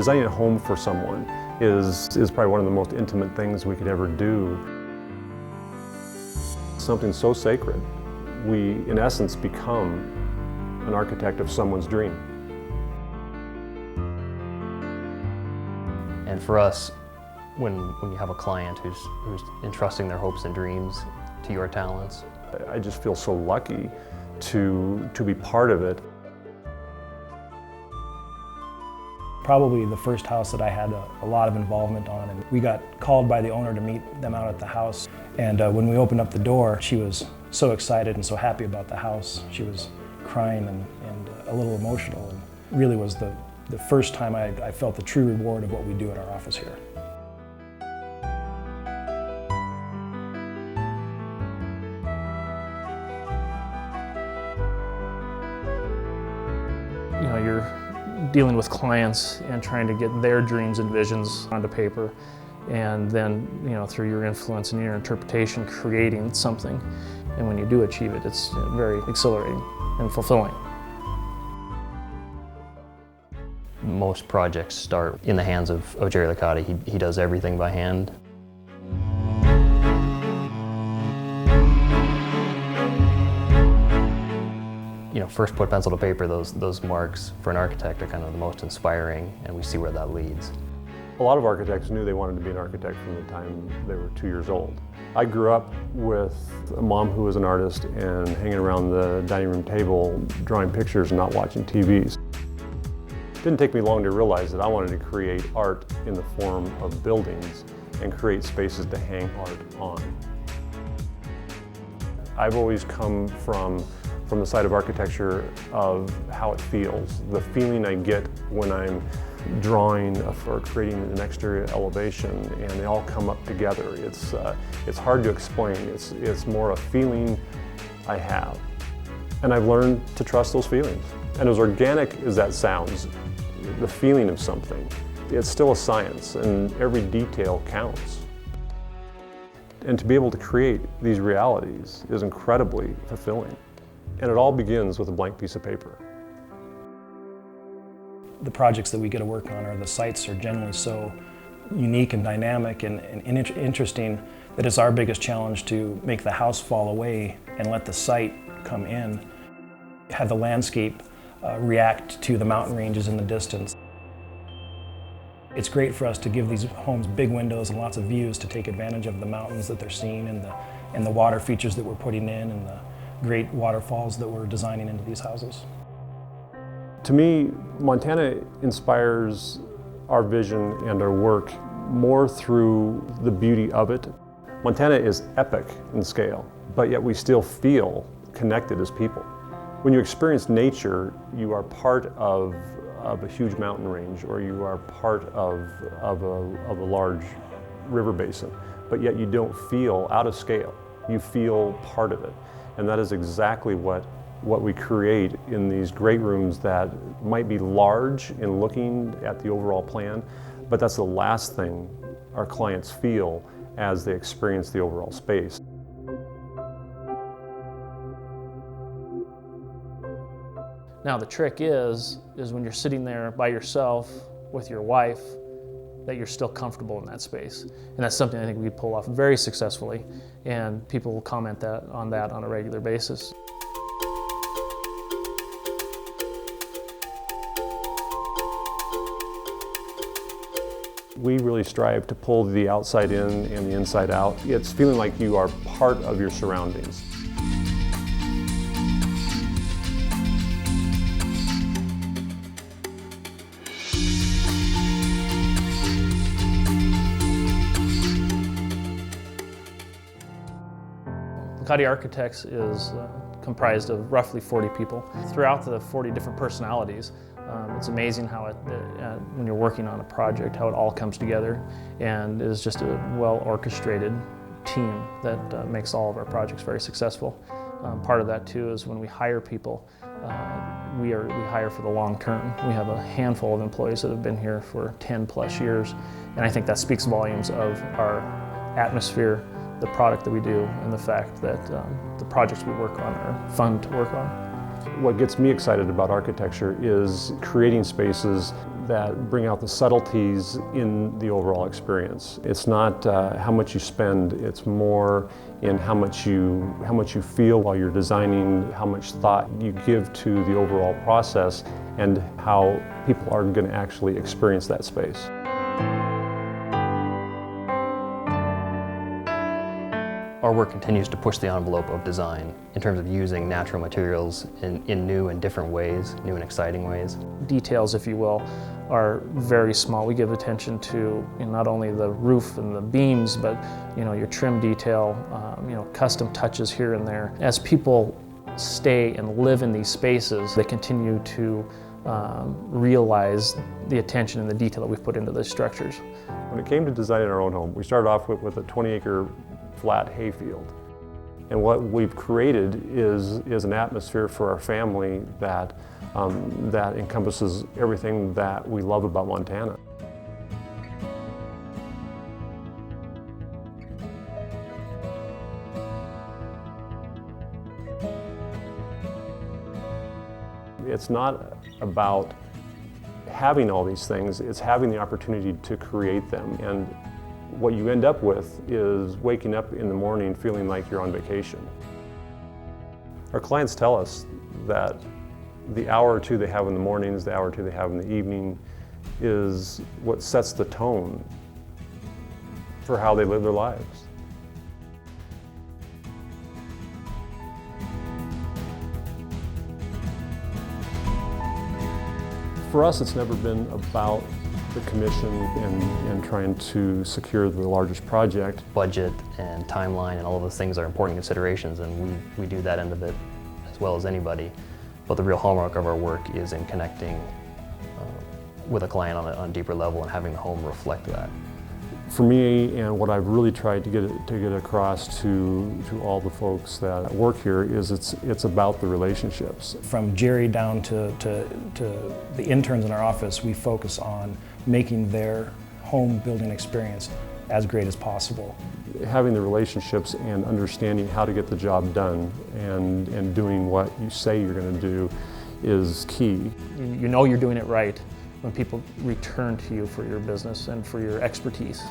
Designing a home for someone is probably one of the most intimate things we could ever do. Something so sacred. We, in essence, become an architect of someone's dream. And for us, when you have a client who's entrusting their hopes and dreams to your talents, I just feel so lucky to be part of it. Probably the first house that I had a lot of involvement on, and we got called by the owner to meet them out at the house. And when we opened up the door, she was so excited and so happy about the house. She was crying and a little emotional, and really was the first time I felt the true reward of what we do at our office here. You know, you're dealing with clients and trying to get their dreams and visions onto paper, and then, you know, through your influence and your interpretation, creating something. And when you do achieve it, it's very exhilarating and fulfilling. most projects start in the hands of Jerry Locati. He does everything by hand. You know, first put pencil to paper, those marks for an architect are kind of the most inspiring, and we see where that leads. A lot of architects knew they wanted to be an architect from the time they were 2 years old. I grew up with a mom who was an artist and hanging around the dining room table drawing pictures and not watching TVs. It didn't take me long to realize that I wanted to create art in the form of buildings and create spaces to hang art on. I've always come from the side of architecture of how it feels, the feeling I get when I'm drawing or creating an exterior elevation and they all come up together. It's hard to explain. It's more a feeling I have. And I've learned to trust those feelings. And as organic as that sounds, the feeling of something, it's still a science and every detail counts. And to be able to create these realities is incredibly fulfilling. And it all begins with a blank piece of paper. The projects that we get to work on, or the sites, are generally so unique and dynamic and interesting that it's our biggest challenge to make the house fall away and let the site come in. Have the landscape react to the mountain ranges in the distance. It's great for us to give these homes big windows and lots of views to take advantage of the mountains that they're seeing and the water features that we're putting in and the great waterfalls that we're designing into these houses. To me, Montana inspires our vision and our work more through the beauty of it. Montana is epic in scale, but yet we still feel connected as people. When you experience nature, you are part of a huge mountain range, or you are part of a large river basin, but yet you don't feel out of scale. You feel part of it. And that is exactly what we create in these great rooms that might be large in looking at the overall plan, but that's the last thing our clients feel as they experience the overall space. Now the trick is when you're sitting there by yourself with your wife, that you're still comfortable in that space. And that's something I think we pull off very successfully, and people will comment on that on a regular basis. We really strive to pull the outside in and the inside out. It's feeling like you are part of your surroundings. Locati Architects is comprised of roughly 40 people. Throughout the 40 different personalities, it's amazing how when you're working on a project, how it all comes together, and it is just a well-orchestrated team that makes all of our projects very successful. Part of that too is when we hire people, we hire for the long term. We have a handful of employees that have been here for 10 plus years, and I think that speaks volumes of our atmosphere, the product that we do, and the fact that the projects we work on are fun to work on. What gets me excited about architecture is creating spaces that bring out the subtleties in the overall experience. It's not how much you spend, it's more in how much you feel while you're designing, how much thought you give to the overall process, and how people are going to actually experience that space. Our work continues to push the envelope of design in terms of using natural materials in new and different ways, new and exciting ways. Details, if you will, are very small. We give attention to not only the roof and the beams, but your trim detail, custom touches here and there. As people stay and live in these spaces, they continue to realize the attention and the detail that we've put into these structures. When it came to designing our own home, we started off with a 20-acre flat hayfield. And what we've created is an atmosphere for our family that encompasses everything that we love about Montana. It's not about having all these things, it's having the opportunity to create them. And what you end up with is waking up in the morning feeling like you're on vacation. Our clients tell us that the hour or two they have in the mornings, the hour or two they have in the evening is what sets the tone for how they live their lives. For us, it's never been about the commission and trying to secure the largest project. Budget and timeline and all of those things are important considerations, and we do that end of it as well as anybody. But the real hallmark of our work is in connecting with a client on a deeper level and having the home reflect that. For me, and what I've really tried to get across to all the folks that work here is it's about the relationships. From Jerry down to the interns in our office, we focus on making their home building experience as great as possible. Having the relationships and understanding how to get the job done and doing what you say you're going to do is key. You know you're doing it right when people return to you for your business and for your expertise.